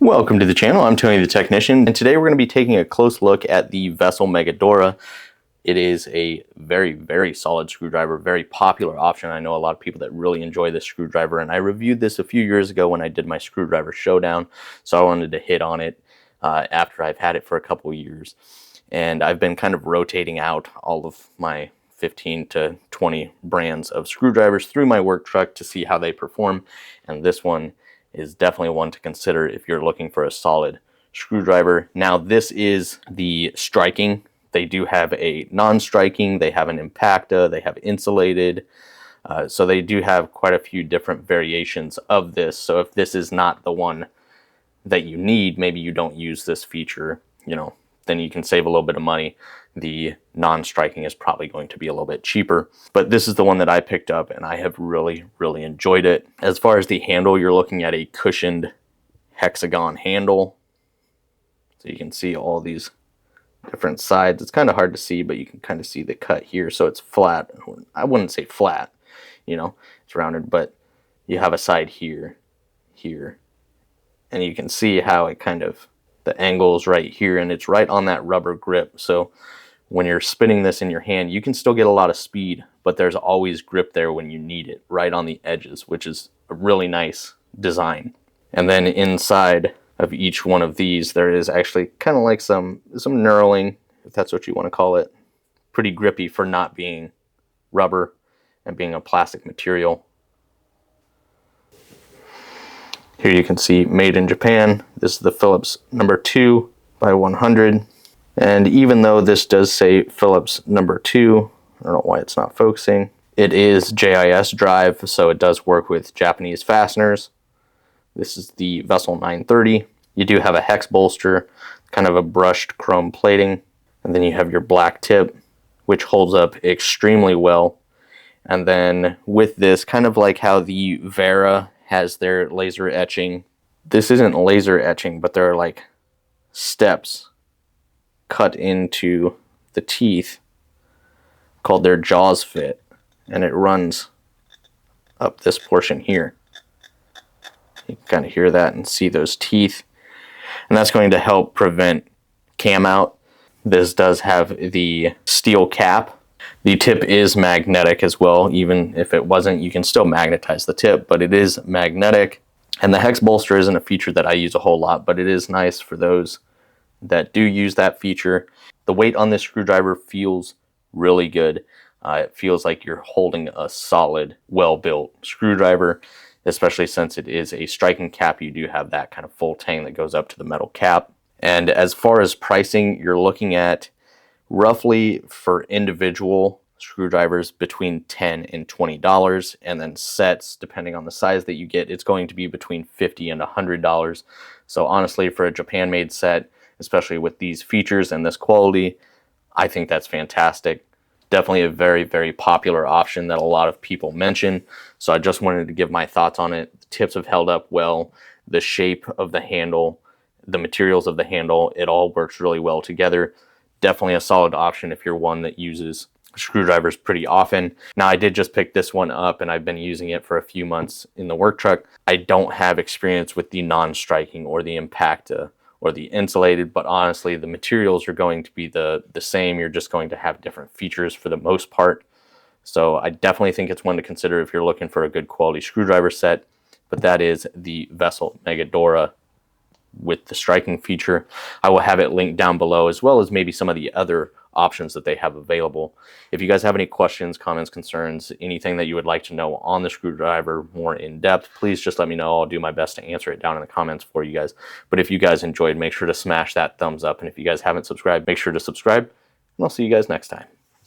Welcome to the channel. I'm Tony the Technician, and today we're going to be taking a close look at the Vessel Megadora. It is a very solid screwdriver, very popular option. I know a lot of people that really enjoy this screwdriver, and I reviewed this a few years ago when I did my screwdriver showdown, so I wanted to hit on it after I've had it for a couple years. And I've been kind of rotating out all of my 15 to 20 brands of screwdrivers through my work truck to see how they perform, and this one is definitely one to consider if you're looking for a solid screwdriver. Now, this is the striking. They do have a non-striking, they have an impacta, they have insulated, so they do have quite a few different variations of this. So if this is not the one that you need, maybe you don't use this feature, then you can save a little bit of money. The non-striking is probably going to be a little bit cheaper, but this is the one that I picked up and I have really enjoyed it. As far as the handle, you're looking at a cushioned hexagon handle, so you can see all these different sides. It's kind of hard to see, but you can kind of see the cut here, so it's flat. I wouldn't say flat, it's rounded, but you have a side here, and you can see how it kind of, the angle is right here, and it's right on that rubber grip. So when you're spinning this in your hand, you can still get a lot of speed, but there's always grip there when you need it, right on the edges, which is a really nice design. And then inside of each one of these, there is actually kind of like some knurling, if that's what you want to call it. Pretty grippy for not being rubber and being a plastic material. Here you can see made in Japan. This is the Phillips number 2 by 100. And even though this does say Phillips number 2, I don't know why it's not focusing. It is JIS drive, so it does work with Japanese fasteners. This is the Vessel 930. You do have a hex bolster, kind of a brushed chrome plating. And then you have your black tip, which holds up extremely well. And then with this, kind of like how the Vera has their laser etching. This isn't laser etching, but there are like steps cut into the teeth called their jaws fit, and it runs up this portion here. You can kind of hear that and see those teeth, and that's going to help prevent cam out. This does have the steel cap. The tip is magnetic as well. Even if it wasn't, you can still magnetize the tip, but it is magnetic. And the hex bolster isn't a feature that I use a whole lot, but it is nice for those that do use that feature. The weight on this screwdriver feels really good. It feels like you're holding a solid, well-built screwdriver, especially since it is a striking cap. You do have that kind of full tang that goes up to the metal cap. And as far as pricing, you're looking at roughly for individual screwdrivers between $10 and $20, and then sets, depending on the size that you get, it's going to be between $50 and $100. So honestly, for a Japan-made set, especially with these features and this quality, I think that's fantastic. Definitely a very popular option that a lot of people mention. So I just wanted to give my thoughts on it. The tips have held up well. The shape of the handle, the materials of the handle, it all works really well together. Definitely a solid option if you're one that uses screwdrivers pretty often. Now, I did just pick this one up and I've been using it for a few months in the work truck. I don't have experience with the non-striking or the impacta or the insulated, but honestly, the materials are going to be the same. You're just going to have different features for the most part. So I definitely think it's one to consider if you're looking for a good quality screwdriver set, but that is the Vessel Megadora with the striking feature. I will have it linked down below, as well as maybe some of the other options that they have available. If you guys have any questions, comments, concerns, anything that you would like to know on the screwdriver more in depth, please just let me know. I'll do my best to answer it down in the comments for you guys. But if you guys enjoyed, make sure to smash that thumbs up. And if you guys haven't subscribed, make sure to subscribe. And I'll see you guys next time.